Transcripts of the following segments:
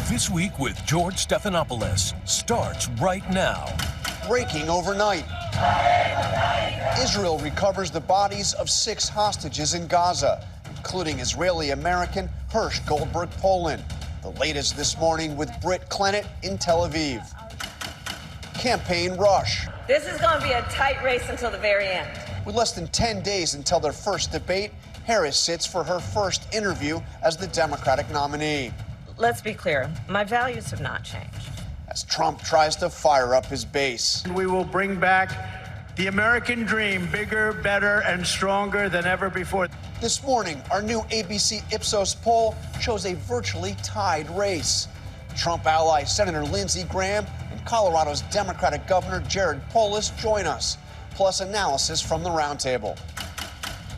This Week with George Stephanopoulos starts right now. Breaking overnight. Israel recovers the bodies of 6 hostages in Gaza, including Israeli-American Hersh Goldberg Polin. The latest this morning with Britt Clennett in Tel Aviv. Campaign rush. This is going to be a tight race until the very end. With less than 10 days until their first debate, Harris sits for her first interview as the Democratic nominee. Let's be clear, my values have not changed. As Trump tries to fire up his base. We will bring back the American dream, bigger, better, and stronger than ever before. This morning, our new ABC Ipsos poll shows a virtually tied race. Trump ally Senator Lindsey Graham and Colorado's Democratic Governor Jared Polis join us, plus analysis from the roundtable.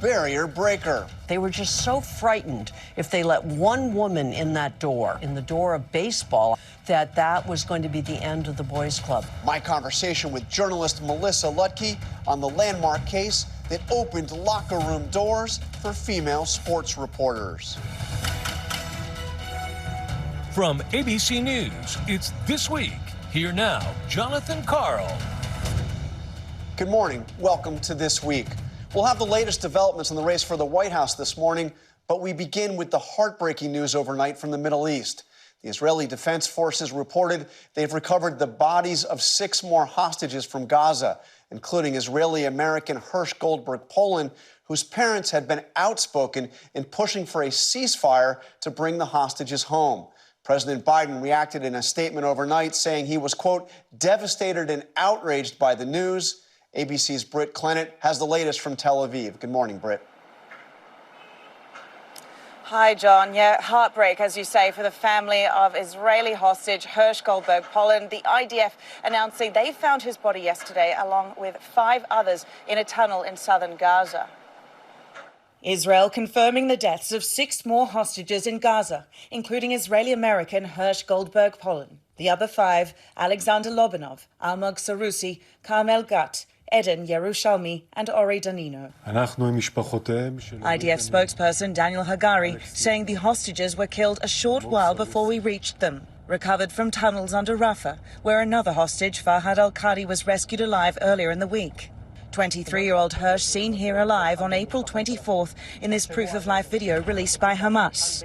Barrier breaker. They were just so frightened if they let one woman in that door, in the door of baseball, that was going to be the end of the boys' club. My conversation with journalist Melissa Ludtke on the landmark case that opened locker room doors for female sports reporters. From ABC News, it's This Week. Here now, Jonathan Karl. Good morning. Welcome to This Week. We'll have the latest developments in the race for the White House this morning, but we begin with the heartbreaking news overnight from the Middle East. The Israeli Defense Forces reported they've recovered the bodies of 6 more hostages from Gaza, including Israeli-American Hersh Goldberg Polin, whose parents had been outspoken in pushing for a ceasefire to bring the hostages home. President Biden reacted in a statement overnight saying he was, quote, devastated and outraged by the news. ABC's Britt Clennett has the latest from Tel Aviv. Good morning, Britt. Hi, John. Yeah, heartbreak, as you say, for the family of Israeli hostage Hersh Goldberg Polin. The IDF announcing they found his body yesterday, along with 5 others, in a tunnel in southern Gaza. Israel confirming the deaths of 6 more hostages in Gaza, including Israeli-American Hersh Goldberg Polin. The other 5, Alexander Lobanov, Almog Sarusi, Carmel Gat, Eden Yerushalmi and Ori Danino. IDF spokesperson Daniel Hagari saying the hostages were killed a short while before we reached them, recovered from tunnels under Rafah, where another hostage, Fahad al-Qadi, was rescued alive earlier in the week. 23-year-old Hersh seen here alive on April 24th in this proof-of-life video released by Hamas.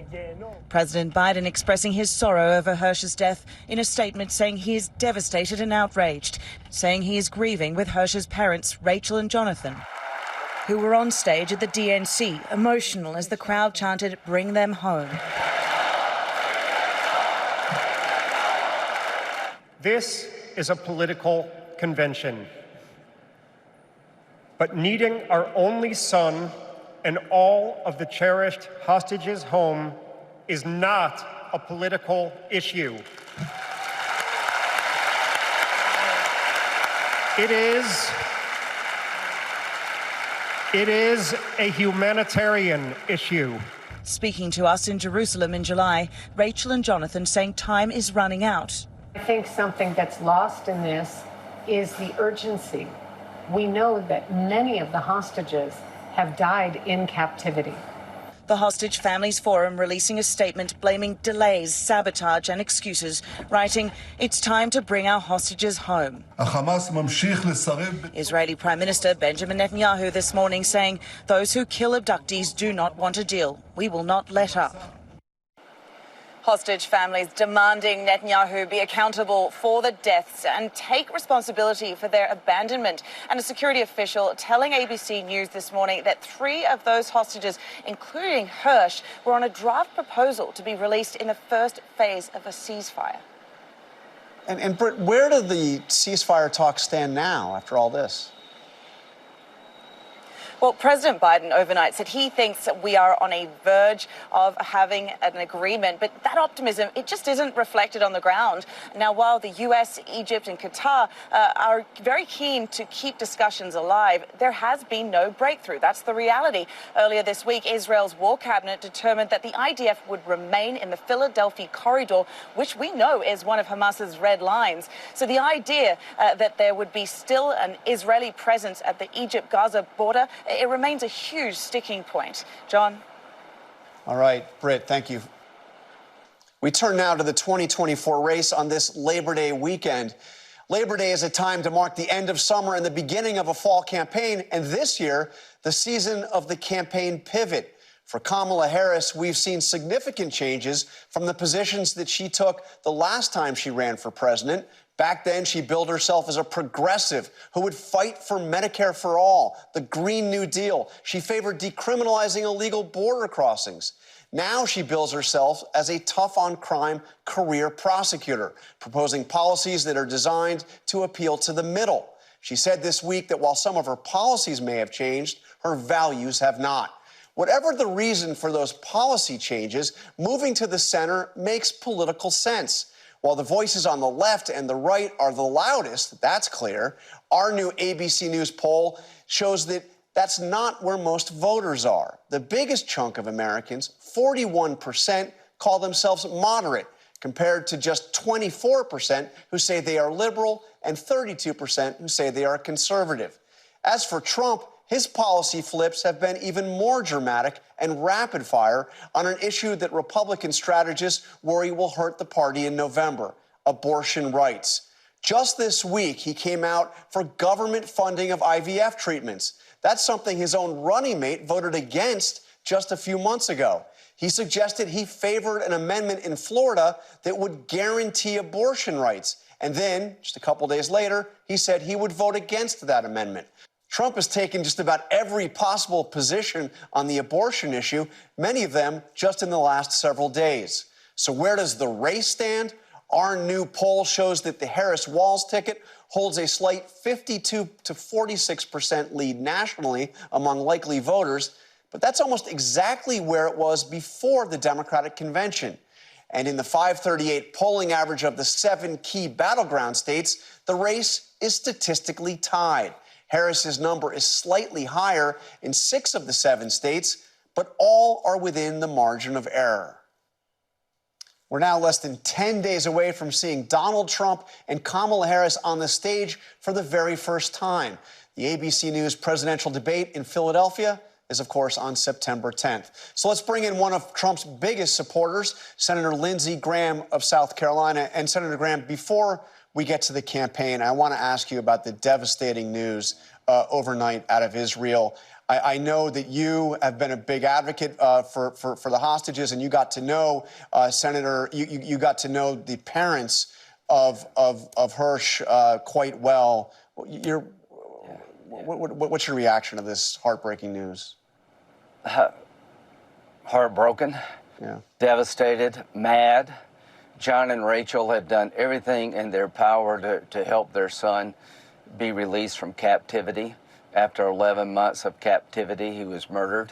President Biden expressing his sorrow over Hersh's death in a statement saying he is devastated and outraged, saying he is grieving with Hersh's parents, Rachel and Jonathan, who were on stage at the DNC, emotional as the crowd chanted, "Bring them home." This is a political convention. But needing our only son and all of the cherished hostages home is not a political issue. It is a humanitarian issue. Speaking to us in Jerusalem in July, Rachel and Jonathan saying time is running out. I think something that's lost in this is the urgency. We know that many of the hostages have died in captivity. The Hostage Families Forum releasing a statement blaming delays, sabotage and excuses, writing, "It's time to bring our hostages home." Israeli Prime Minister Benjamin Netanyahu this morning saying, "Those who kill abductees do not want a deal. We will not let up." Hostage families demanding Netanyahu be accountable for the deaths and take responsibility for their abandonment. And a security official telling ABC News this morning that 3 of those hostages, including Hersh, were on a draft proposal to be released in the first phase of a ceasefire. And Britt, where do the ceasefire talks stand now after all this? Well, President Biden overnight said he thinks that we are on a verge of having an agreement, but that optimism, it just isn't reflected on the ground. Now, while the U.S., Egypt and Qatar are very keen to keep discussions alive, there has been no breakthrough. That's the reality. Earlier this week, Israel's war cabinet determined that the IDF would remain in the Philadelphia corridor, which we know is one of Hamas's red lines. So the idea that there would be still an Israeli presence at the Egypt-Gaza border, it remains a huge sticking point. John? All right, Britt, thank you. We turn now to the 2024 race on this Labor Day weekend. Labor Day is a time to mark the end of summer and the beginning of a fall campaign, and this year, the season of the campaign pivot. For Kamala Harris, we've seen significant changes from the positions that she took the last time she ran for president. Back then, she billed herself as a progressive who would fight for Medicare for all, the Green New Deal. She favored decriminalizing illegal border crossings. Now she bills herself as a tough-on-crime career prosecutor, proposing policies that are designed to appeal to the middle. She said this week that while some of her policies may have changed, her values have not. Whatever the reason for those policy changes, moving to the center makes political sense. While the voices on the left and the right are the loudest, that's clear, our new ABC News poll shows that that's not where most voters are. The biggest chunk of Americans, 41%, call themselves moderate, compared to just 24% who say they are liberal and 32% who say they are conservative. As for Trump, his policy flips have been even more dramatic and rapid fire on an issue that Republican strategists worry will hurt the party in November: abortion rights. Just this week, he came out for government funding of IVF treatments. That's something his own running mate voted against just a few months ago. He suggested he favored an amendment in Florida that would guarantee abortion rights. And then, just a couple days later, he said he would vote against that amendment. Trump has taken just about every possible position on the abortion issue, many of them just in the last several days. So where does the race stand? Our new poll shows that the Harris-Walz ticket holds a slight 52 to 46% lead nationally among likely voters, but that's almost exactly where it was before the Democratic convention. And in the 538 polling average of the 7 key battleground states, the race is statistically tied. Harris's number is slightly higher in 6 of the 7 states, but all are within the margin of error. We're now less than 10 days away from seeing Donald Trump and Kamala Harris on the stage for the very first time. The ABC News presidential debate in Philadelphia is, of course, on September 10th. So let's bring in one of Trump's biggest supporters, Senator Lindsey Graham of South Carolina. And Senator Graham, before we get to the campaign, I want to ask you about the devastating news overnight out of Israel. I know that you have been a big advocate for the hostages, and you got to know, Senator, you got to know the parents of Hirsch quite well. What's your reaction to this heartbreaking news? Heartbroken, yeah. Devastated, mad. John and Rachel had done everything in their power to help their son be released from captivity. After 11 months of captivity, he was murdered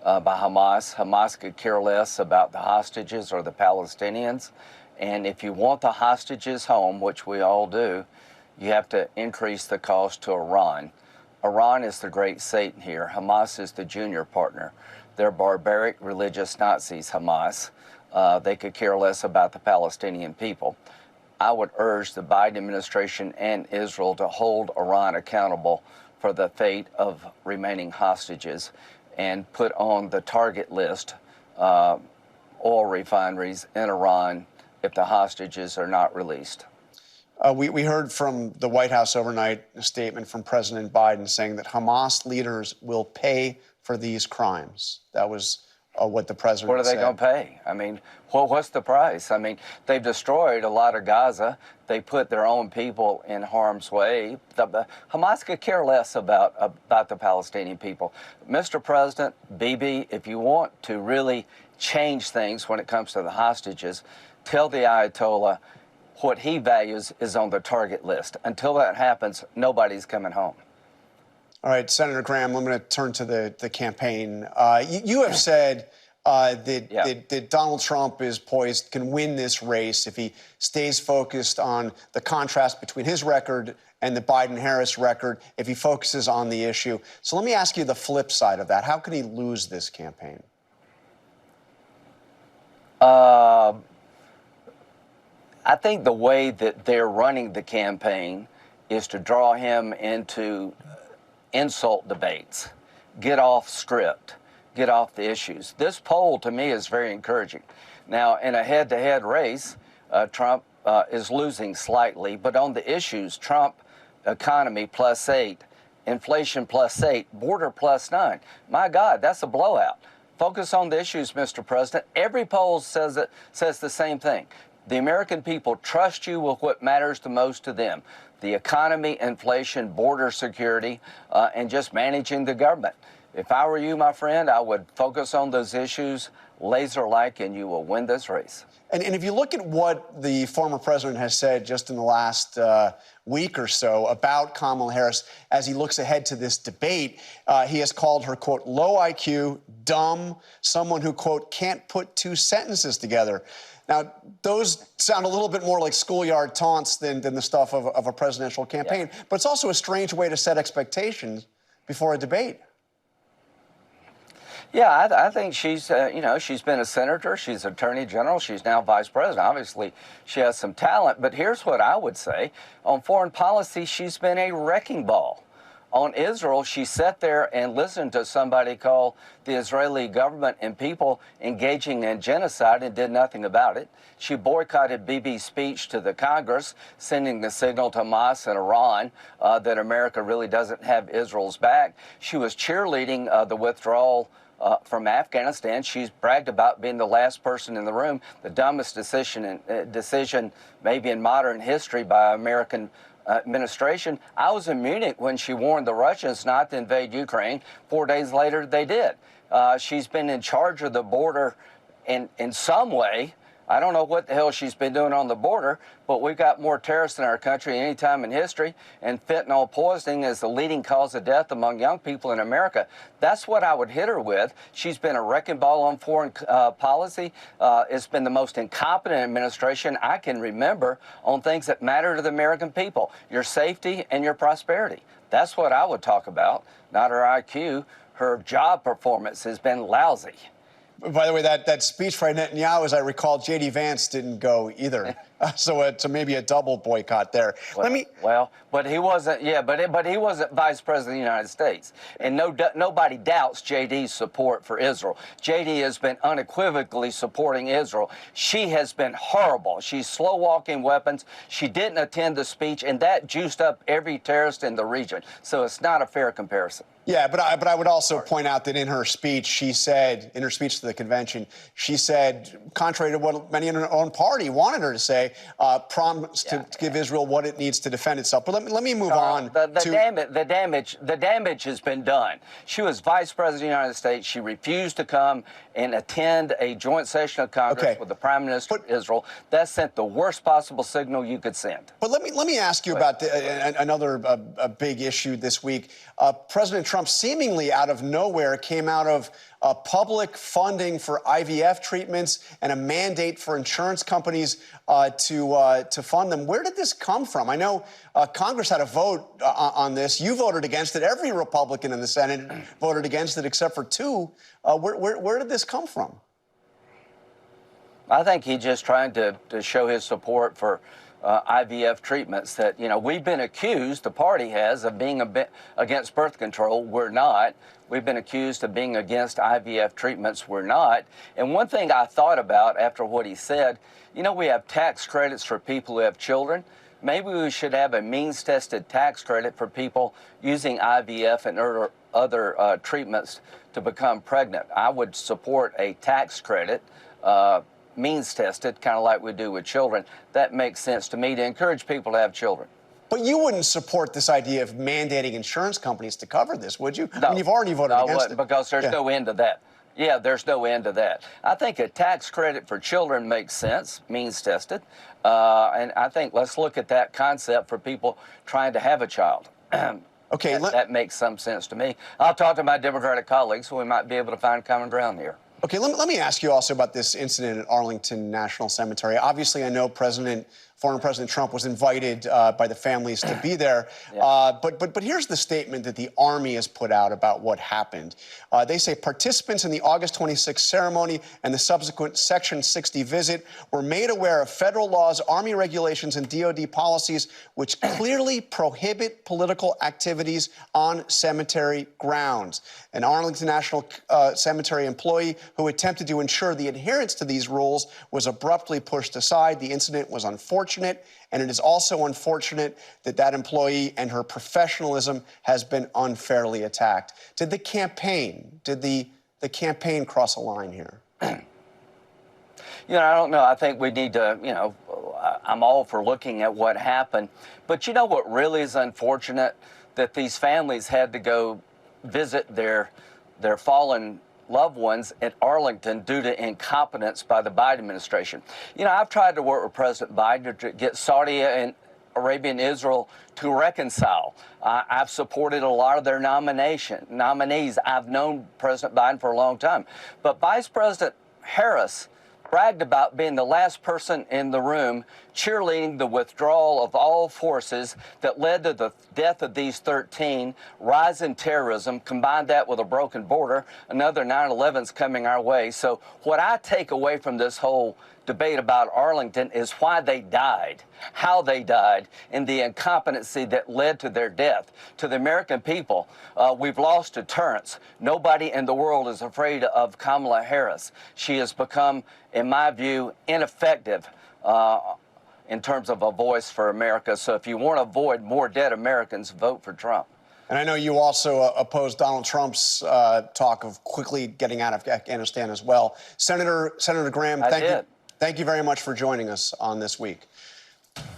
by Hamas. Hamas could care less about the hostages or the Palestinians. And if you want the hostages home, which we all do, you have to increase the cost to Iran. Iran is the great Satan here. Hamas is the junior partner. They're barbaric religious Nazis, Hamas. They could care less about the Palestinian people. I would urge the Biden administration and Israel to hold Iran accountable for the fate of remaining hostages and put on the target list oil refineries in Iran if the hostages are not released. We heard from the White House overnight a statement from President Biden saying that Hamas leaders will pay for these crimes. That was what the president said. What are they going to pay? I mean, what's the price? I mean, they've destroyed a lot of Gaza. They put their own people in harm's way. Hamas could care less about the Palestinian people. Mr. President, Bibi, if you want to really change things when it comes to the hostages, tell the Ayatollah what he values is on the target list. Until that happens, nobody's coming home. All right, Senator Graham, I'm going to turn to the campaign. You have said that Donald Trump is poised, can win this race if he stays focused on the contrast between his record and the Biden-Harris record, if he focuses on the issue. So let me ask you the flip side of that. How can he lose this campaign? I think the way that they're running the campaign is to draw him into insult debates, get off script, get off the issues. This poll, to me, is very encouraging. Now, in a head-to-head race, Trump is losing slightly, but on the issues, Trump, economy +8, inflation +8, border +9. My God, that's a blowout. Focus on the issues, Mr. President. Every poll says the same thing. The American people trust you with what matters the most to them: the economy, inflation, border security, and just managing the government. If I were you, my friend, I would focus on those issues laser-like, and you will win this race. And if you look at what the former president has said just in the last week or so about Kamala Harris as he looks ahead to this debate, he has called her, quote, low IQ, dumb, someone who, quote, can't put two sentences together. Now, those sound a little bit more like schoolyard taunts than the stuff of a presidential campaign. Yeah. But it's also a strange way to set expectations before a debate. Yeah, I think she's, she's been a senator, she's attorney general, she's now vice president. Obviously, she has some talent. But here's what I would say. On foreign policy, she's been a wrecking ball. On Israel, she sat there and listened to somebody call the Israeli government and people engaging in genocide and did nothing about it. She boycotted Bibi's speech to the Congress, sending the signal to Hamas and Iran that America really doesn't have Israel's back. She was cheerleading the withdrawal from Afghanistan. She's bragged about being the last person in the room, the dumbest decision maybe in modern history by American administration. I was in Munich when she warned the Russians not to invade Ukraine. 4 days later, they did. She's been in charge of the border in some way. I don't know what the hell she's been doing on the border, but we've got more terrorists in our country than any time in history, and fentanyl poisoning is the leading cause of death among young people in America. That's what I would hit her with. She's been a wrecking ball on foreign policy. It's been the most incompetent administration I can remember on things that matter to the American people: your safety and your prosperity. That's what I would talk about, not her IQ. Her job performance has been lousy. By the way, that speech by Netanyahu, as I recall, J.D. Vance didn't go either. So maybe a double boycott there. But he wasn't. Yeah, but he wasn't vice president of the United States, and nobody doubts J.D.'s support for Israel. J.D. has been unequivocally supporting Israel. She has been horrible. She's slow walking weapons. She didn't attend the speech, and that juiced up every terrorist in the region. So it's not a fair comparison. Yeah, but I would also point out that in her speech, she said, in her speech to the convention, she said, contrary to what many in her own party wanted her to say, promised to give Israel what it needs to defend itself. But let me move on. The damage has been done. She was vice president of the United States. She refused to come and attend a joint session of Congress with the Prime Minister of Israel. That sent the worst possible signal you could send. But let me ask you about another big issue this week. President Trump seemingly out of nowhere came out of public funding for IVF treatments and a mandate for insurance companies to fund them. Where did this come from? I know Congress had a vote on this. You voted against it. Every Republican in the Senate voted against it except for two. Where did this come from? I think he's just trying to show his support for IVF treatments that, we've been accused, the party has, of being against birth control. We're not. We've been accused of being against IVF treatments. We're not. And one thing I thought about after what he said, we have tax credits for people who have children. Maybe we should have a means-tested tax credit for people using IVF and other treatments to become pregnant. I would support a tax credit, means tested, kind of like we do with children. That makes sense to me to encourage people to have children. But you wouldn't support this idea of mandating insurance companies to cover this, would you? No. I mean, you've already voted against it. Because there's no end to that. Yeah, there's no end to that. I think a tax credit for children makes sense, means tested. And I think let's look at that concept for people trying to have a child. Okay, that makes some sense to me. I'll talk to my Democratic colleagues, so we might be able to find common ground here. Okay, let me ask you also about this incident at Arlington National Cemetery. Obviously, I know President former President Trump was invited by the families to be there. Yeah. But here's the statement that the Army has put out about what happened. They say participants in the August 26th ceremony and the subsequent Section 60 visit were made aware of federal laws, Army regulations, and DoD policies which clearly prohibit political activities on cemetery grounds. An Arlington National Cemetery employee who attempted to ensure the adherence to these rules was abruptly pushed aside. The incident was unfortunate, and it is also unfortunate that that employee and her professionalism has been unfairly attacked. Did the campaign cross a line here? You know, I don't know. I think we need to, I'm all for looking at what happened. But you know what really is unfortunate? That these families had to go visit their fallen loved ones at Arlington due to incompetence by the Biden administration. You know, I've tried to work with President Biden to get Saudi and Arabia and Israel to reconcile. I've supported a lot of their nominees. I've known President Biden for a long time. But Vice President Harris bragged about being the last person in the room cheerleading the withdrawal of all forces that led to the death of these 13, rise in terrorism, combine that with a broken border, another 9/11's coming our way. So what I take away from this whole debate about Arlington is why they died, how they died, and the incompetency that led to their death. To the American people, we've lost deterrence. Nobody in the world is afraid of Kamala Harris. She has become, in my view, ineffective in terms of a voice for America. So if you want to avoid more dead Americans, vote for Trump. And I know you also opposed Donald Trump's talk of quickly getting out of Afghanistan as well. Senator Graham, thank you very much for joining us on This Week.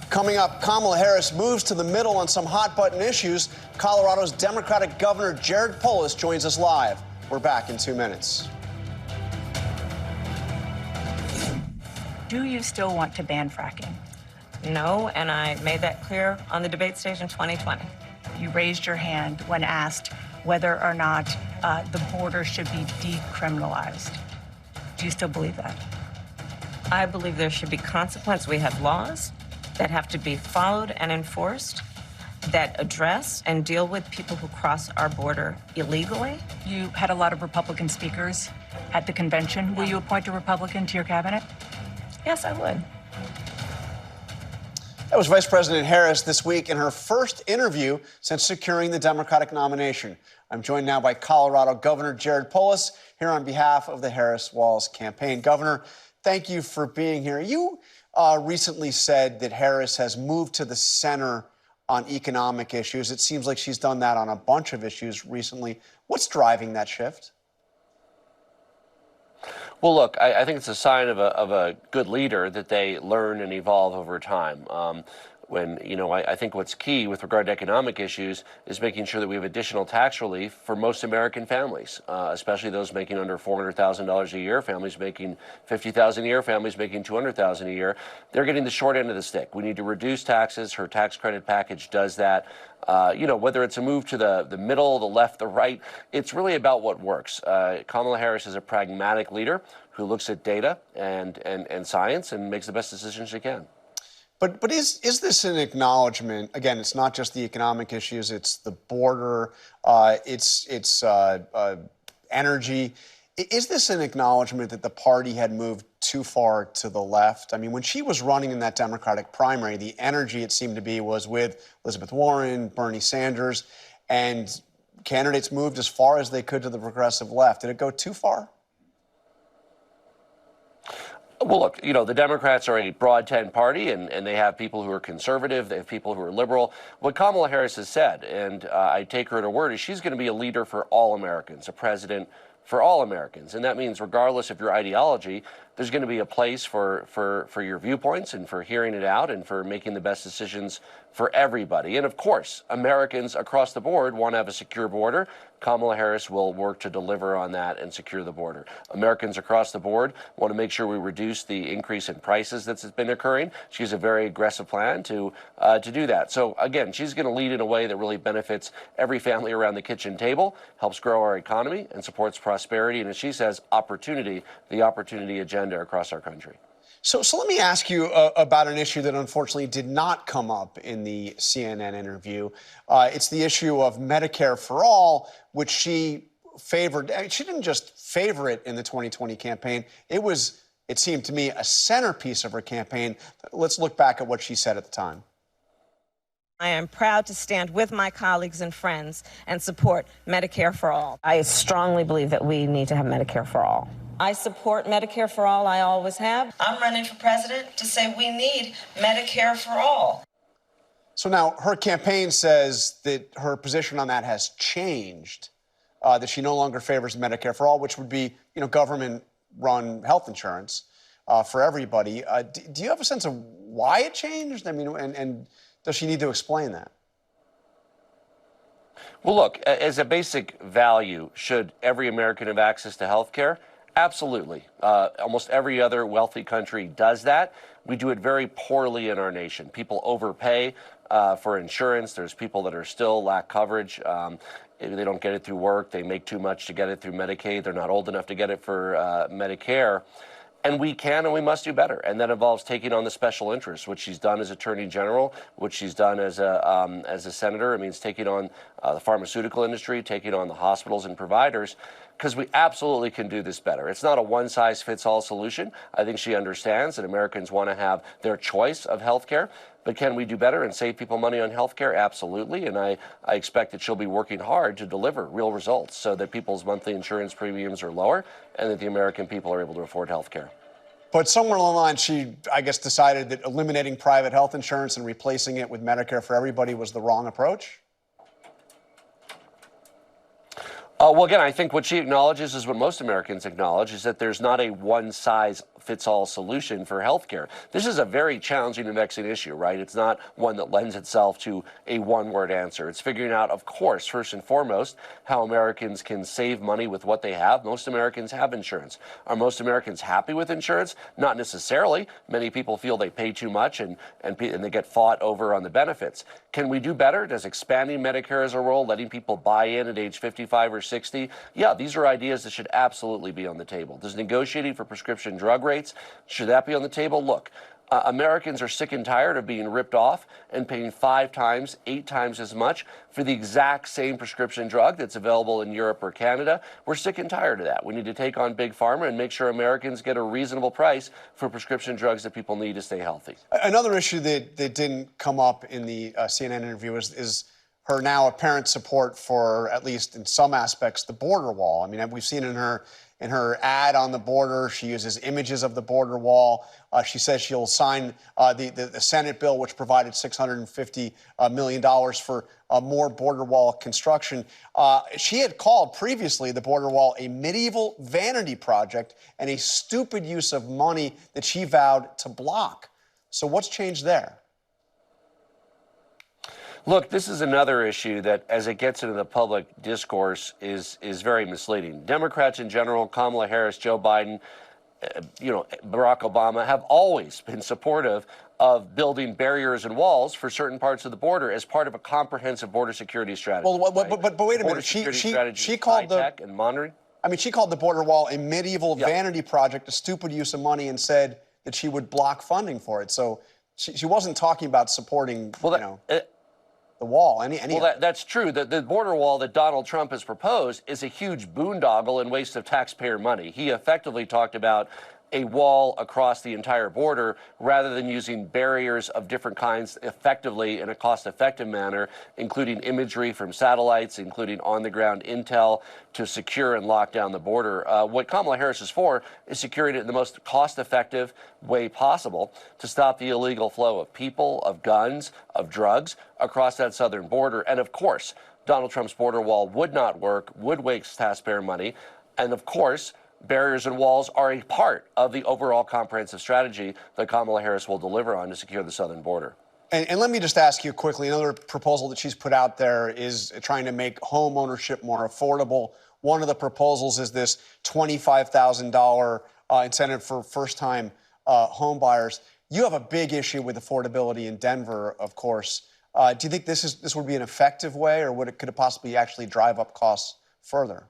Coming up, Kamala Harris moves to the middle on some hot-button issues. Colorado's Democratic Governor Jared Polis joins us live. We're back in 2 minutes. Do you still want to ban fracking? No, and I made that clear on the debate stage in 2020. You raised your hand when asked whether or not the border should be decriminalized. Do you still believe that? I believe there should be consequence. We have laws that have to be followed and enforced that address and deal with people who cross our border illegally. You had a lot of Republican speakers at the convention. Will you appoint a Republican to your cabinet? Yes, I would. That was Vice President Harris this week in her first interview since securing the Democratic nomination. I'm joined now by Colorado Governor Jared Polis here on behalf of the Harris-Walz campaign. Governor, thank you for being here. You recently said that Harris has moved to the center on economic issues. It seems like she's done that on a bunch of issues recently. What's driving that shift? Well, look, I think it's a sign of a good leader that they learn and evolve over time. I think what's key with regard to economic issues is making sure that we have additional tax relief for most American families, especially those making under $400,000 a year, families making $50,000 a year, families making $200,000 a year. They're getting the short end of the stick. We need to reduce taxes. Her tax credit package does that. Whether it's a move to the middle, the left, the right, it's really about what works. Kamala Harris is a pragmatic leader who looks at data and science and makes the best decisions she can. But is this an acknowledgement? Again, it's not just the economic issues; it's the border, it's energy. Is this an acknowledgement that the party had moved too far to the left? I mean, when she was running in that Democratic primary, the energy, it seemed to be, was with Elizabeth Warren, Bernie Sanders, and candidates moved as far as they could to the progressive left. Did it go too far? Well, look, the Democrats are a broad tent party, and they have people who are conservative, they have people who are liberal. What Kamala Harris has said, and I take her at her word, is she's going to be a leader for all Americans, a president for all Americans. And that means regardless of your ideology, there's going to be a place for your viewpoints and for hearing it out and for making the best decisions for everybody. And of course, Americans across the board want to have a secure border. Kamala Harris will work to deliver on that and secure the border. Americans across the board want to make sure we reduce the increase in prices that's been occurring. She has a very aggressive plan to do that. So again, she's going to lead in a way that really benefits every family around the kitchen table, helps grow our economy, and supports prosperity. And as she says, opportunity, the opportunity agenda across our country. So let me ask you about an issue that unfortunately did not come up in the CNN interview. It's the issue of Medicare for All, which she favored. I mean, she didn't just favor it in the 2020 campaign. It seemed to me, a centerpiece of her campaign. Let's look back at what she said at the time. I am proud to stand with my colleagues and friends and support Medicare for All. I strongly believe that we need to have Medicare for all. I support Medicare for all. I always have. I'm running for president to say we need Medicare for all. So now her campaign says that her position on that has changed, that she no longer favors Medicare for all, which would be, government-run health insurance for everybody. Do you have a sense of why it changed? I mean, and does she need to explain that? Well, look, as a basic value, should every American have access to health care? Absolutely. Almost every other wealthy country does that. We do it very poorly in our nation. People overpay for insurance. There's people that are still lack coverage. They don't get it through work. They make too much to get it through Medicaid. They're not old enough to get it for Medicare. And we can and we must do better. And that involves taking on the special interests, which she's done as Attorney General, which she's done as a senator. It means taking on the pharmaceutical industry, taking on the hospitals and providers, because we absolutely can do this better. It's not a one-size-fits-all solution. I think she understands that Americans want to have their choice of health care. But can we do better and save people money on health care? Absolutely. And I expect that she'll be working hard to deliver real results so that people's monthly insurance premiums are lower and that the American people are able to afford health care. But somewhere along the line, she, I guess, decided that eliminating private health insurance and replacing it with Medicare for everybody was the wrong approach? Well, again, I think what she acknowledges is what most Americans acknowledge, is that there's not a one-size-fits-all solution for health care. This is a very challenging and vexing issue, right? It's not one that lends itself to a one-word answer. It's figuring out, of course, first and foremost, how Americans can save money with what they have. Most Americans have insurance. Are most Americans happy with insurance? Not necessarily. Many people feel they pay too much and they get fought over on the benefits. Can we do better? Does expanding Medicare as a role, letting people buy in at age 55 or 60? Yeah, these are ideas that should absolutely be on the table. Does negotiating for prescription drug rates, should that be on the table? Look, Americans are sick and tired of being ripped off and paying 5 times, 8 times as much for the exact same prescription drug that's available in Europe or Canada. We're sick and tired of that. We need to take on Big Pharma and make sure Americans get a reasonable price for prescription drugs that people need to stay healthy. Another issue that didn't come up in the CNN interview is her now apparent support for, at least in some aspects, the border wall. I mean, we've seen in her ad on the border, she uses images of the border wall. She says she'll sign the Senate bill, which provided $650 million for more border wall construction. She had called previously the border wall a medieval vanity project and a stupid use of money that she vowed to block. So what's changed there? Look, this is another issue that, as it gets into the public discourse, is very misleading. Democrats in general, Kamala Harris, Joe Biden, Barack Obama, have always been supportive of building barriers and walls for certain parts of the border as part of a comprehensive border security strategy. Well, but wait a minute. She called and monitoring. I mean, she called the border wall a medieval vanity project, a stupid use of money, and said that she would block funding for it. So she wasn't talking about supporting, the wall. That's true. The border wall that Donald Trump has proposed is a huge boondoggle and waste of taxpayer money. He effectively talked about a wall across the entire border rather than using barriers of different kinds effectively in a cost-effective manner, including imagery from satellites, including on-the-ground intel to secure and lock down the border. What Kamala Harris is for is securing it in the most cost-effective way possible to stop the illegal flow of people, of guns, of drugs across that southern border. And of course, Donald Trump's border wall would not work, would waste taxpayer money, and of course, barriers and walls are a part of the overall comprehensive strategy that Kamala Harris will deliver on to secure the southern border. And let me just ask you quickly, another proposal that she's put out there is trying to make home ownership more affordable. One of the proposals is this $25,000 incentive for first-time home buyers. You have a big issue with affordability in Denver, of course. Do you think this would be an effective way, or could it possibly actually drive up costs further?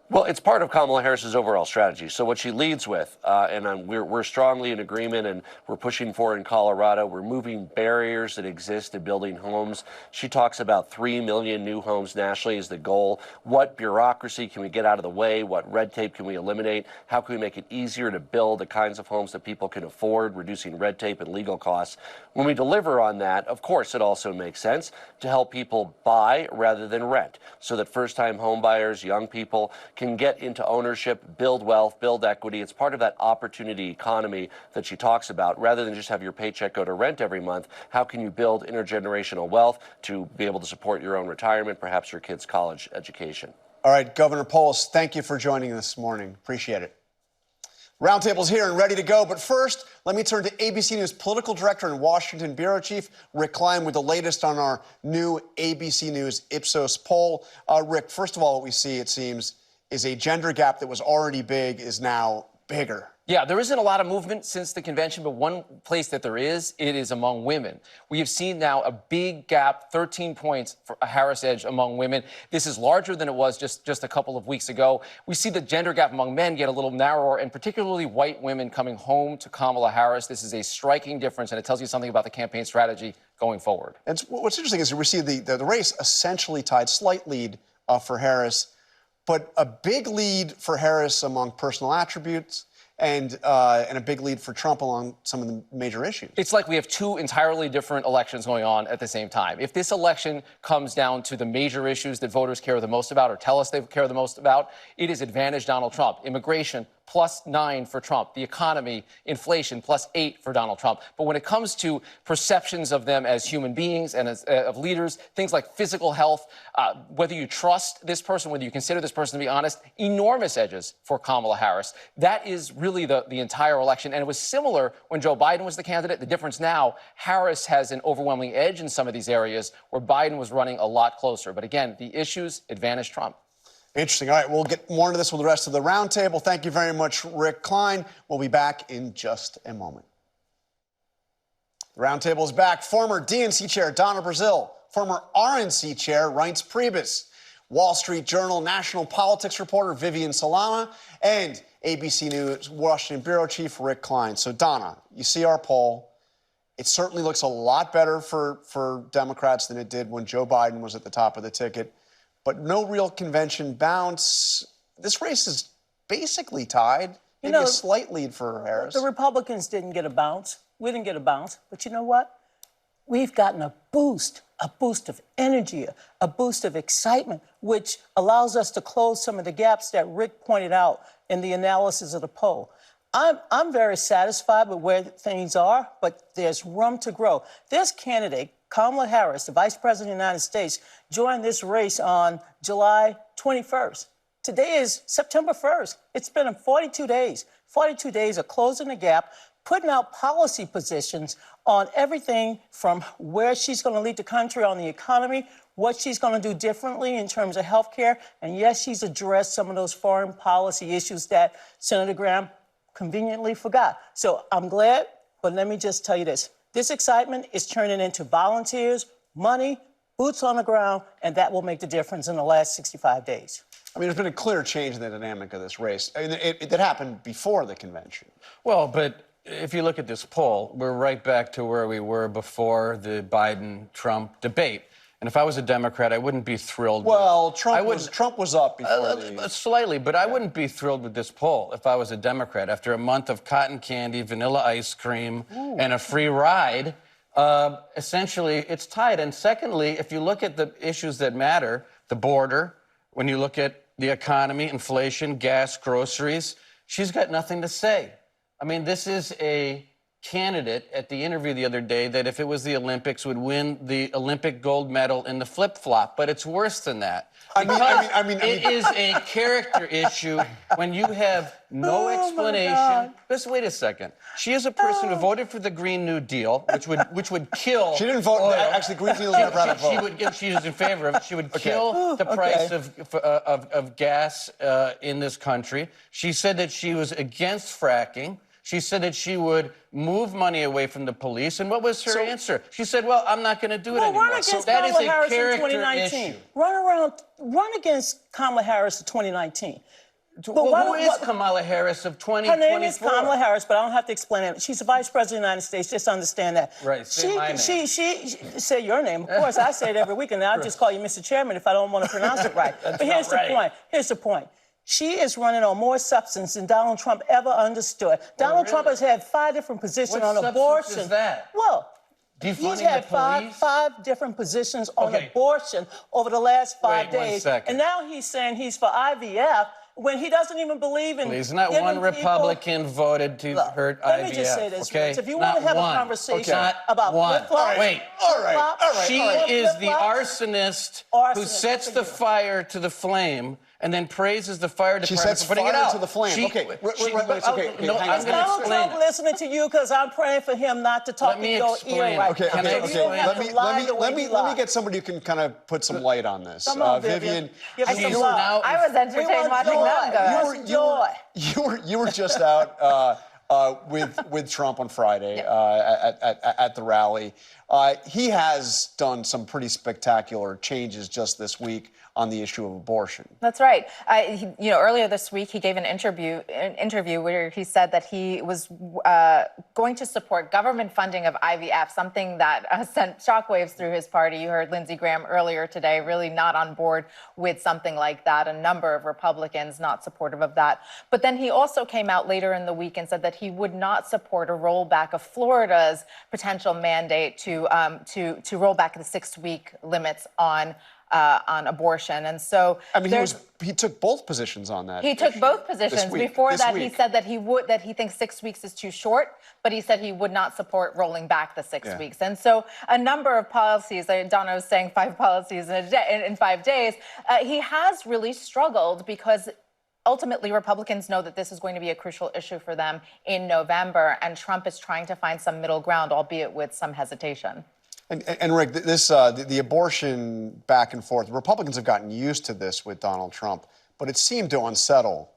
Well, it's part of Kamala Harris's overall strategy. So what she leads with, and we're strongly in agreement, and we're pushing for in Colorado, we're moving barriers that exist to building homes. She talks about 3 million new homes nationally is the goal. What bureaucracy can we get out of the way? What red tape can we eliminate? How can we make it easier to build the kinds of homes that people can afford, reducing red tape and legal costs? When we deliver on that, of course, it also makes sense to help people buy rather than rent, so that first-time home buyers, young people, can get into ownership, build wealth, build equity. It's part of that opportunity economy that she talks about. Rather than just have your paycheck go to rent every month, how can you build intergenerational wealth to be able to support your own retirement, perhaps your kids' college education? All right, Governor Polis, thank you for joining us this morning. Appreciate it. Roundtable's here and ready to go, but first, let me turn to ABC News political director and Washington bureau chief, Rick Klein, with the latest on our new ABC News Ipsos poll. Rick, first of all, what we see, it seems, is a gender gap that was already big is now bigger. Yeah, there isn't a lot of movement since the convention, but one place that there is, it is among women. We have seen now a big gap, 13 points for a Harris edge among women. This is larger than it was just a couple of weeks ago. We see the gender gap among men get a little narrower, and particularly white women coming home to Kamala Harris. This is a striking difference, and it tells you something about the campaign strategy going forward. And what's interesting is we see the race essentially tied, slight lead for Harris, but a big lead for Harris among personal attributes, and a big lead for Trump along some of the major issues. It's like we have two entirely different elections going on at the same time. If this election comes down to the major issues that voters care the most about or tell us they care the most about, it is advantage Donald Trump. Immigration, +9 for Trump. The economy, inflation, +8 for Donald Trump. But when it comes to perceptions of them as human beings and as of leaders, things like physical health, whether you trust this person, whether you consider this person to be honest, enormous edges for Kamala Harris. That is really the entire election. And it was similar when Joe Biden was the candidate. The difference now, Harris has an overwhelming edge in some of these areas where Biden was running a lot closer. But again, the issues advantage Trump. Interesting. All right, we'll get more into this with the rest of the roundtable. Thank you very much, Rick Klein. We'll be back in just a moment. The roundtable is back. Former DNC chair Donna Brazile, former RNC chair Reince Priebus, Wall Street Journal national politics reporter Vivian Salama, and ABC News Washington bureau chief Rick Klein. So, Donna, you see our poll. It certainly looks a lot better for Democrats than it did when Joe Biden was at the top of the ticket. But no real convention bounce. This race is basically tied. Maybe a slight lead for Harris. The Republicans didn't get a bounce. We didn't get a bounce. But you know what? We've gotten a boost of energy, a boost of excitement, which allows us to close some of the gaps that Rick pointed out in the analysis of the poll. I'm very satisfied with where things are, but there's room to grow. This candidate, Kamala Harris, the Vice President of the United States, joined this race on July 21st. Today is September 1st. It's been 42 days. 42 days of closing the gap, putting out policy positions on everything from where she's going to lead the country on the economy, what she's going to do differently in terms of health care. And yes, she's addressed some of those foreign policy issues that Senator Graham conveniently forgot. So I'm glad, but let me just tell you this. This excitement is turning into volunteers, money, boots on the ground, and that will make the difference in the last 65 days. I mean, there's been a clear change in the dynamic of this race. I mean, it happened before the convention. Well, but if you look at this poll, we're right back to where we were before the Biden-Trump debate. And if I was a Democrat, I wouldn't be thrilled. Well, Trump was up before slightly, but I wouldn't be thrilled with this poll if I was a Democrat. After a month of cotton candy, vanilla ice cream, and a free ride, essentially it's tied. And secondly, if you look at the issues that matter, the border, when you look at the economy, inflation, gas, groceries, she's got nothing to say. I mean, this is a candidate at the interview the other day that if it was the Olympics would win the Olympic gold medal in the flip-flop, but it's worse than that. I mean, it is a character issue when you have no explanation. Just wait a second. She is a person who voted for the Green New Deal, which would kill. She didn't vote. Oil. Actually, Green New Deal never had a vote. She is in favor of it. She would kill the price of gas in this country. She said that she was against fracking. She said that she would move money away from the police. And what was her answer? She said, well, I'm not going to do it anymore. Run against that Kamala is a Harris in character 2019. issue. Run against Kamala Harris in 2019. Well, who is Kamala Harris of 2024? Her name is Kamala Harris, but I don't have to explain it. She's the Vice President of the United States. Just understand that. Right. Say my name. She say your name. Of course, I say it every week, and I just call you Mr. Chairman if I don't want to pronounce it right. But here's the point. Here's the point. She is running on more substance than Donald Trump ever understood. Donald Trump has had 5 different positions on abortion. What substance is that? Well, defunding he's had the police? five different positions on abortion over the last 5 days. 1 second. And now he's saying he's for IVF when he doesn't even believe in Please, not giving one Republican voted to hurt IVF. Let me just say this, okay? Rich. If you want to have a conversation about flip-flop... Wait. All right. She is the arsonist who sets the fire to the flame and then praises the fire department She sets for putting it fire out. to the flame. She, okay. No, I'm going to Donald explain Trump it. listening to you because I'm praying for him not to talk in your ear right Okay, now. let me get somebody who can kind of put some light on this. Come on, Vivian, give us some love. I was entertained watching them go. You were just out with Trump on Friday at the rally. He has done some pretty spectacular changes just this week on the issue of abortion. That's right. Earlier this week, he gave an interview where he said that he was going to support government funding of IVF, something that sent shockwaves through his party. You heard Lindsey Graham earlier today, really not on board with something like that. A number of Republicans not supportive of that. But then he also came out later in the week and said that he would not support a rollback of Florida's potential mandate to roll back the 6-week limits on abortion. And so I mean, he took both positions on that. He took both positions. Before that, he said that he thinks 6 weeks is too short, but he said he would not support rolling back the 6 weeks. And so a number of policies, Donna was saying 5 policies in 5 days, he has really struggled because ultimately, Republicans know that this is going to be a crucial issue for them in November, and Trump is trying to find some middle ground, albeit with some hesitation. And Rick, the abortion back and forth, Republicans have gotten used to this with Donald Trump, but it seemed to unsettle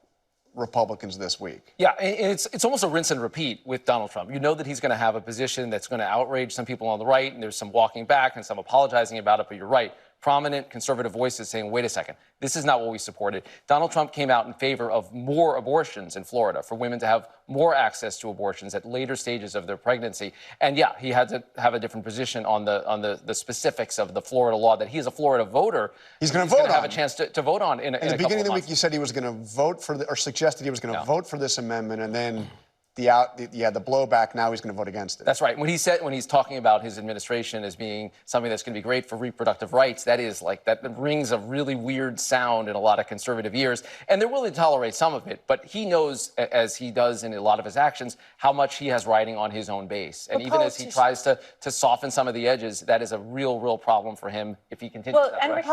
Republicans this week. Yeah, it's almost a rinse and repeat with Donald Trump. You know that he's going to have a position that's going to outrage some people on the right, and there's some walking back and some apologizing about it, but you're right. Prominent conservative voices saying, wait a second, this is not what we supported. Donald Trump came out in favor of more abortions in Florida, for women to have more access to abortions at later stages of their pregnancy. And yeah, he had to have a different position on the specifics of the Florida law that he is a Florida voter. He's going to vote on. Have a chance to vote on in a couple of months. At the beginning of the week, you said he was going to vote for or suggested he was going to vote for this amendment, and then the blowback. Now he's going to vote against it. That's right. When he's talking about his administration as being something that's going to be great for reproductive rights, that rings a really weird sound in a lot of conservative ears. And they're willing to tolerate some of it, but he knows, as he does in a lot of his actions, how much he has riding on his own base. And even as he tries to soften some of the edges, that is a real problem for him if he continues. Well, and Rick,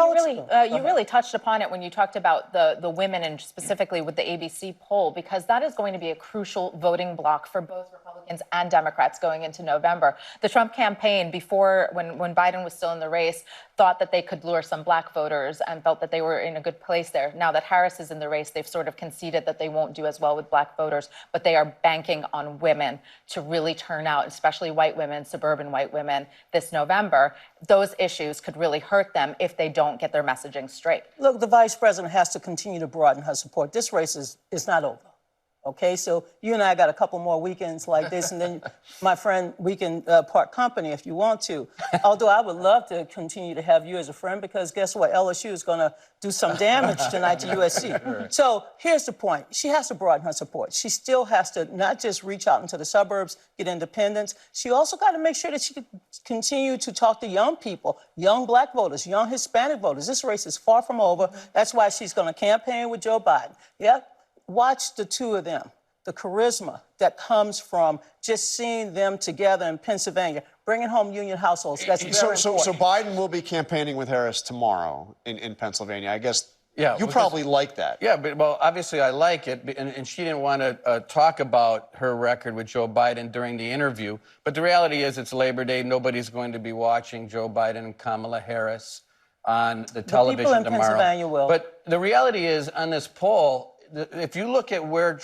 you really touched upon it when you talked about the women, and specifically with the ABC poll, because that is going to be a crucial voting block for both Republicans and Democrats going into November. The Trump campaign, before, when Biden was still in the race, thought that they could lure some black voters and felt that they were in a good place there. Now that Harris is in the race, they've sort of conceded that they won't do as well with black voters, but they are banking on women to really turn out, especially white women, suburban white women, this November. Those issues could really hurt them if they don't get their messaging straight. Look, the vice president has to continue to broaden her support. This race is not over. Okay, so you and I got a couple more weekends like this, and then, my friend, we can part company if you want to. Although I would love to continue to have you as a friend, because guess what? LSU is going to do some damage tonight to USC. So here's the point. She has to broaden her support. She still has to not just reach out into the suburbs, get independence. She also got to make sure that she can continue to talk to young people, young black voters, young Hispanic voters. This race is far from over. That's why she's going to campaign with Joe Biden. Yep. Watch the two of them, the charisma that comes from just seeing them together in Pennsylvania, bringing home union households. That's very important. So Biden will be campaigning with Harris tomorrow in Pennsylvania. I guess you probably like that. Yeah, but obviously I like it, and she didn't want to talk about her record with Joe Biden during the interview. But the reality is it's Labor Day. Nobody's going to be watching Joe Biden and Kamala Harris on the television people in tomorrow. Pennsylvania will. But the reality is, on this poll, if you look at where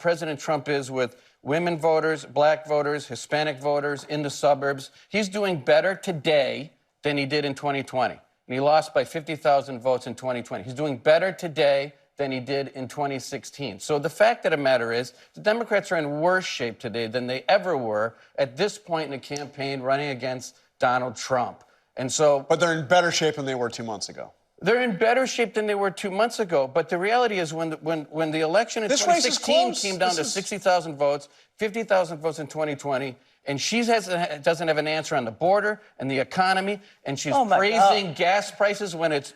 President Trump is with women voters, black voters, Hispanic voters in the suburbs. He's doing better today than he did in 2020. And he lost by 50,000 votes in 2020. He's doing better today than he did in 2016. So the fact of the matter is, the Democrats are in worse shape today than they ever were at this point in the campaign running against Donald Trump. And so, but they're in better shape than they were 2 months ago. They're in better shape than they were 2 months ago. But the reality is, when the election in 2016 came down to 60,000 votes, 50,000 votes in 2020, and she doesn't have an answer on the border and the economy, and she's praising gas prices when it's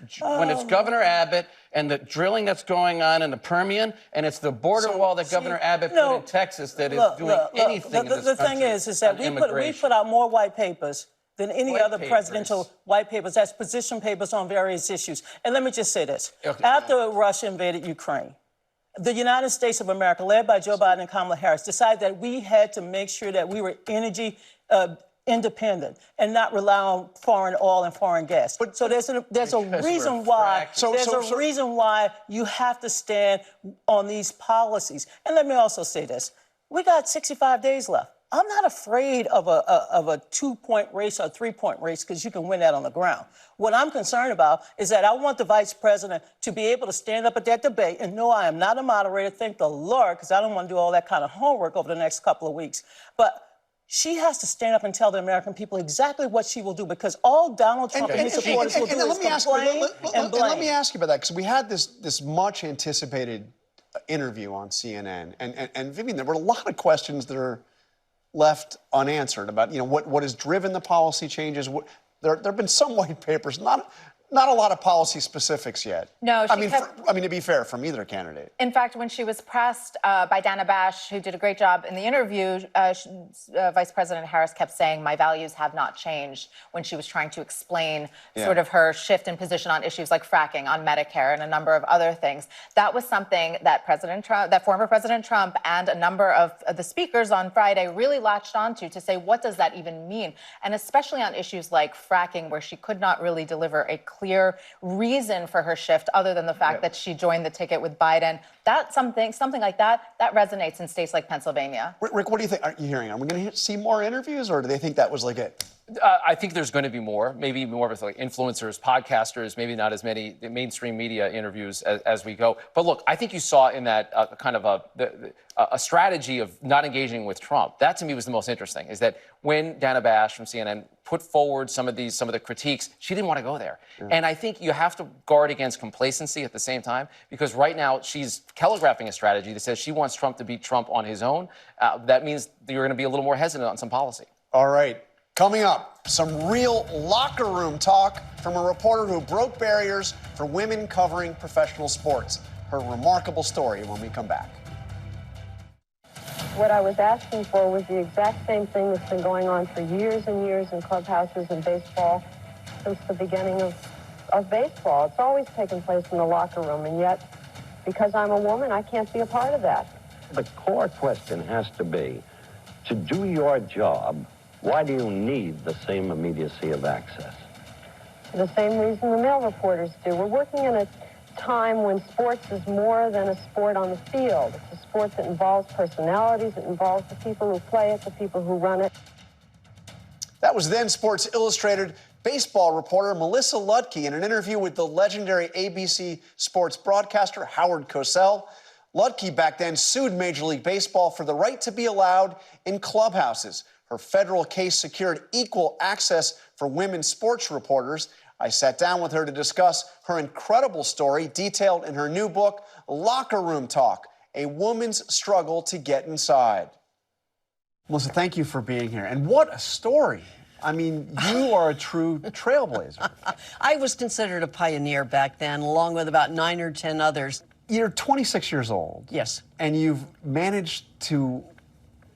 Governor Abbott and the drilling that's going on in the Permian, and it's the border wall that Governor Abbott put in Texas that is doing anything in this country. The thing is that we put out more white papers than any other presidential white papers. That's position papers on various issues. And let me just say this. After Russia invaded Ukraine, the United States of America, led by Joe Biden and Kamala Harris, decided that we had to make sure that we were energy independent and not rely on foreign oil and foreign gas. So there's a reason why reason why you have to stand on these policies. And let me also say this. We got 65 days left. I'm not afraid of a 2-point race or a 3-point race because you can win that on the ground. What I'm concerned about is that I want the vice president to be able to stand up at that debate and know I am not a moderator, thank the Lord, because I don't want to do all that kind of homework over the next couple of weeks. But she has to stand up and tell the American people exactly what she will do, because all Donald Trump and his supporters will do is complain and blame. Let me ask you about that, because we had this much anticipated interview on CNN, and Vivian, there were a lot of questions that are left unanswered about, what has driven the policy changes. There have been some white papers, not a lot of policy specifics yet. No, to be fair, from either candidate. In fact, when she was pressed by Dana Bash, who did a great job in the interview, Vice President Harris kept saying, "My values have not changed," when she was trying to explain sort of her shift in position on issues like fracking, on Medicare, and a number of other things. That was something that former President Trump and a number of the speakers on Friday really latched onto to say, what does that even mean? And especially on issues like fracking, where she could not really deliver a clear reason for her shift other than the fact that she joined the ticket with Biden. That's something like that resonates in states like Pennsylvania. Rick, what do you think? Are you hearing? Are we going to see more interviews, or do they think that was like it? I think there's going to be more, maybe more of like influencers, podcasters, maybe not as many mainstream media interviews as we go. But look, I think you saw in that kind of a strategy of not engaging with Trump. That to me was the most interesting, is that when Dana Bash from CNN put forward some of the critiques, she didn't want to go there. And I think you have to guard against complacency at the same time, because right now she's telegraphing a strategy that says she wants Trump to beat Trump on his own. That means that you're going to be a little more hesitant on some policy. All right. Coming up, some real locker room talk from a reporter who broke barriers for women covering professional sports. Her remarkable story when we come back. What I was asking for was the exact same thing that's been going on for years and years in clubhouses and baseball since the beginning of baseball. It's always taken place in the locker room, and yet, because I'm a woman, I can't be a part of that. The core question has to be, to do your job, why do you need the same immediacy of access? The same reason the male reporters do. We're working in a time when sports is more than a sport on the field. It's a sport that involves personalities, it involves the people who play it, the people who run it. That was then Sports Illustrated baseball reporter Melissa Ludtke in an interview with the legendary ABC sports broadcaster Howard Cosell. Ludtke back then sued Major League Baseball for the right to be allowed in clubhouses. Her federal case secured equal access for women sports reporters. I sat down with her to discuss her incredible story detailed in her new book, Locker Room Talk, A Woman's Struggle to Get Inside. Melissa, thank you for being here. And what a story. I mean, you are a true trailblazer. I was considered a pioneer back then, along with about 9 or 10 others. You're 26 years old. Yes. And you've managed to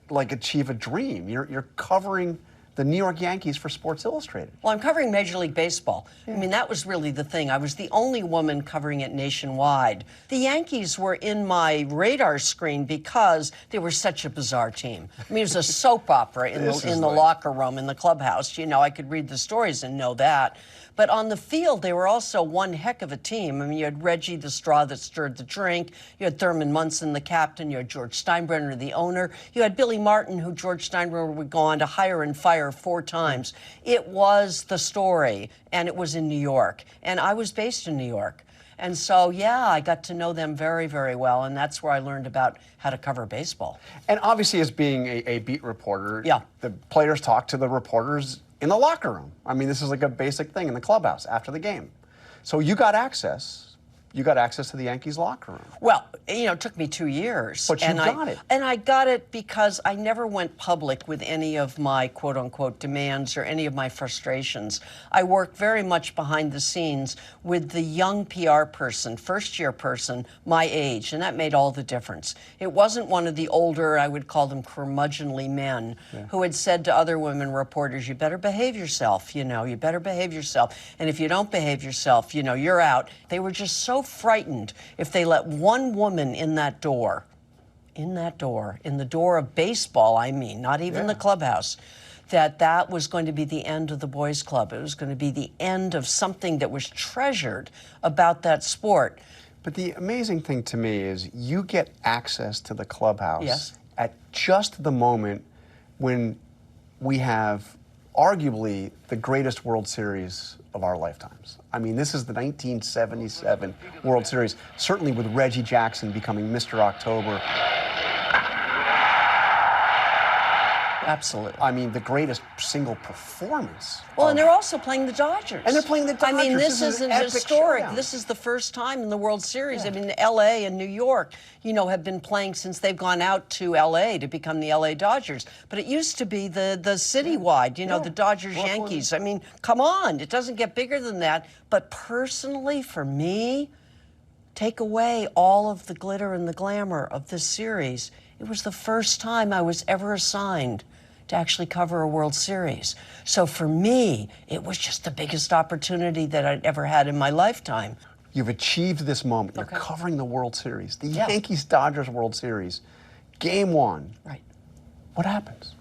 achieve a dream. You're covering the New York Yankees for Sports Illustrated. Well, I'm covering Major League Baseball. I mean, that was really the thing. I was the only woman covering it nationwide. The Yankees were in my radar screen because they were such a bizarre team. I mean, it was a soap opera in the locker room, in the clubhouse. You know, I could read the stories and know that. But on the field, they were also one heck of a team. I mean, you had Reggie, the straw that stirred the drink. You had Thurman Munson, the captain. You had George Steinbrenner, the owner. You had Billy Martin, who George Steinbrenner would go on to hire and fire 4 times. It was the story, and it was in New York. And I was based in New York. And so, yeah, I got to know them very, very well, and that's where I learned about how to cover baseball. And obviously, as being a beat reporter, the players talk to the reporters in the locker room. I mean, this is like a basic thing in the clubhouse after the game. So you got access. You got access to the Yankees locker room. Well, you know, it took me 2 years. But you got it. And I got it because I never went public with any of my quote-unquote demands or any of my frustrations. I worked very much behind the scenes with the young PR person, first-year person, my age, and that made all the difference. It wasn't one of the older, I would call them curmudgeonly men, who had said to other women reporters, you better behave yourself, you know, you better behave yourself. And if you don't behave yourself, you know, you're out. They were just so frightened if they let one woman in that door, in the door of baseball, I mean, not even the clubhouse, that was going to be the end of the boys' club. It was going to be the end of something that was treasured about that sport. But the amazing thing to me is you get access to the clubhouse at just the moment when we have arguably the greatest World Series of our lifetimes. I mean, this is the 1977 World Series, certainly with Reggie Jackson becoming Mr. October. Absolutely. I mean, the greatest single performance. Well, and they're also playing the Dodgers. And they're playing the Dodgers. I mean, this is an historic. Showdown. This is the first time in the World Series. I mean, L.A. and New York, you know, have been playing since they've gone out to L.A. to become the L.A. Dodgers. But it used to be the citywide, you know, the Dodgers-Yankees. I mean, come on. It doesn't get bigger than that. But personally, for me, take away all of the glitter and the glamour of this series. It was the first time I was ever assigned to actually cover a World Series. So for me, it was just the biggest opportunity that I'd ever had in my lifetime. You've achieved this moment. You're covering the World Series, the Yankees-Dodgers World Series. Game 1. Right. What happens?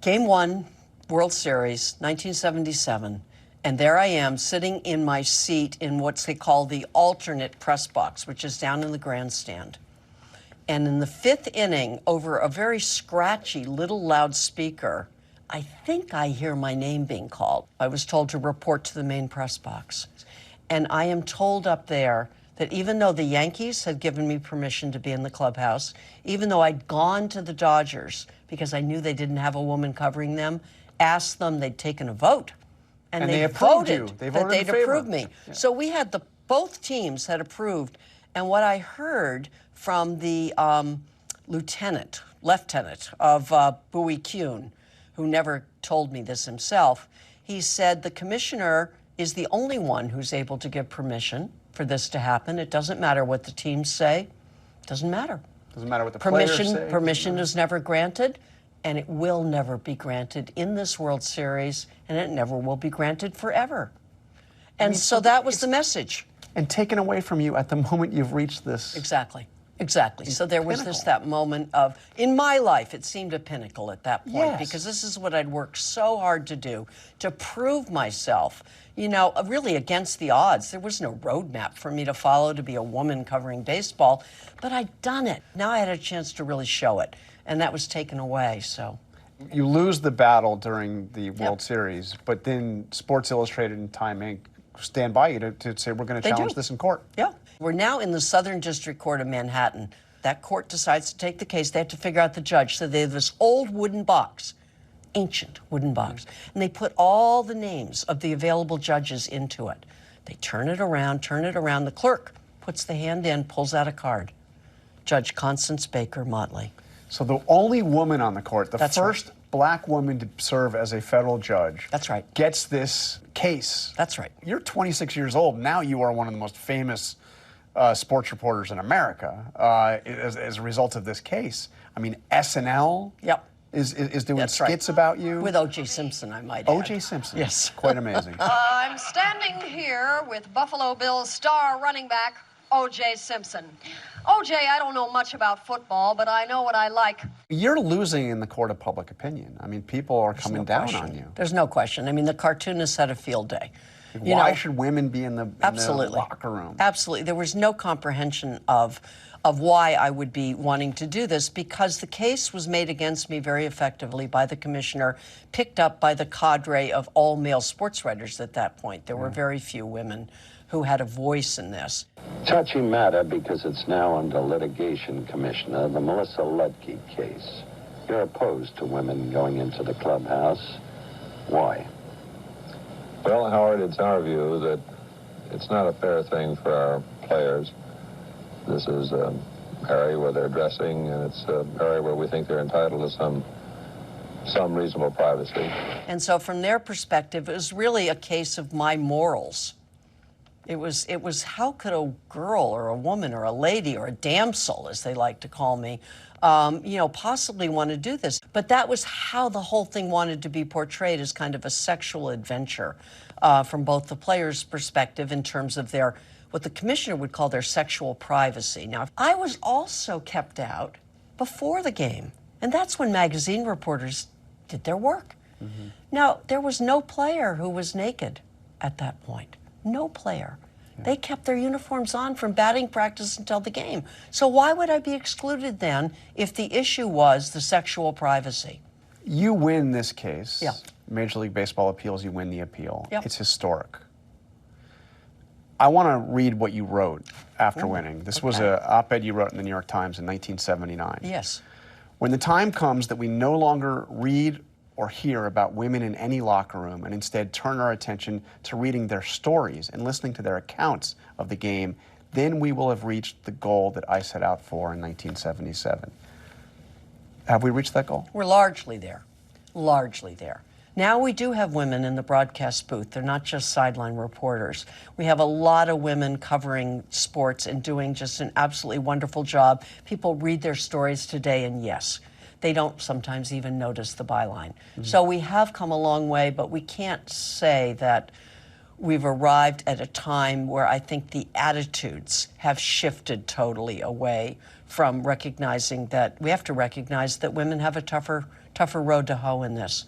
Game 1, World Series, 1977. And there I am sitting in my seat in what they call the alternate press box, which is down in the grandstand. And in the 5th inning, over a very scratchy little loudspeaker, I think I hear my name being called. I was told to report to the main press box. And I am told up there that even though the Yankees had given me permission to be in the clubhouse, even though I'd gone to the Dodgers because I knew they didn't have a woman covering them, asked them, they'd taken a vote. And they voted that they'd approve me. So we had both teams had approved. And what I heard from the lieutenant of Bowie Kuhn, who never told me this himself, he said the commissioner is the only one who's able to give permission for this to happen. It doesn't matter what the teams say. It doesn't matter. Doesn't matter what the players say. Permission is never granted, and it will never be granted in this World Series, and it never will be granted forever. And so that was the message. And taken away from you at the moment you've reached this. Exactly. Exactly. So there was that moment of, in my life, it seemed a pinnacle at that point, because this is what I'd worked so hard to do, to prove myself, you know, really against the odds. There was no roadmap for me to follow to be a woman covering baseball, but I'd done it. Now I had a chance to really show it, and that was taken away, so. You lose the battle during the World Series, but then Sports Illustrated and Time Inc. stand by you to say, we're going to challenge this in court. Yeah. We're now in the Southern District Court of Manhattan. That court decides to take the case. They have to figure out the judge. So they have this old wooden box, ancient wooden box, and they put all the names of the available judges into it. They turn it around, The clerk puts the hand in, pulls out a card. Judge Constance Baker Motley. So the only woman on the court, the first black woman to serve as a federal judge. That's right. Gets this case. That's right. You're 26 years old. Now you are one of the most famous sports reporters in America as a result of this case. I mean, SNL is doing That's right. skits about you. With O.J. Simpson, I might add. O.J. Simpson. Yes. Quite amazing. I'm standing here with Buffalo Bills star running back O.J. Simpson. O.J., I don't know much about football, but I know what I like. You're losing in the court of public opinion. I mean, people are coming down on you. There's no question. I mean, the cartoonists had a field day. Why should women be in the Absolutely. locker room? Absolutely. There was no comprehension of why I would be wanting to do this, because the case was made against me very effectively by the commissioner, picked up by the cadre of all male sports writers at that point. There were very few women who had a voice in this. Touchy matter because it's now under litigation, Commissioner, the Melissa Ludtke case. You're opposed to women going into the clubhouse. Why? Well, Howard, it's our view that it's not a fair thing for our players. This is an area where they're dressing, and it's an area where we think they're entitled to some reasonable privacy. And so from their perspective, it was really a case of my morals. It was how could a girl or a woman or a lady or a damsel, as they like to call me, possibly want to do this? But that was how the whole thing wanted to be portrayed, as kind of a sexual adventure from both the players' perspective in terms of their, what the commissioner would call their sexual privacy. Now, I was also kept out before the game, and that's when magazine reporters did their work. Mm-hmm. Now, there was no player who was naked at that point. No player. Yeah. They kept their uniforms on from batting practice until the game. So why would I be excluded then if the issue was the sexual privacy? You win this case. Yeah. Major League Baseball appeals, you win the appeal. Yep. It's historic. I want to read what you wrote after winning. This was an op-ed you wrote in the New York Times in 1979. Yes. When the time comes that we no longer read or hear about women in any locker room and instead turn our attention to reading their stories and listening to their accounts of the game, then we will have reached the goal that I set out for in 1977. Have we reached that goal? We're largely there. Largely there. Now we do have women in the broadcast booth. They're not just sideline reporters. We have a lot of women covering sports and doing just an absolutely wonderful job. People read their stories today, and yes, they don't sometimes even notice the byline. Mm-hmm. So we have come a long way, but we can't say that we've arrived at a time where I think the attitudes have shifted totally away from recognizing that we have to recognize that women have a tougher road to hoe in this.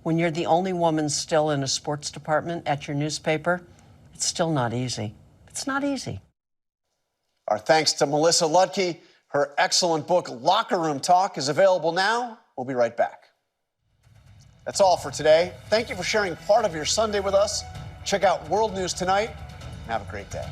When you're the only woman still in a sports department at your newspaper, it's still not easy. It's not easy. Our thanks to Melissa Ludtke. Her excellent book, Locker Room Talk, is available now. We'll be right back. That's all for today. Thank you for sharing part of your Sunday with us. Check out World News Tonight, and have a great day.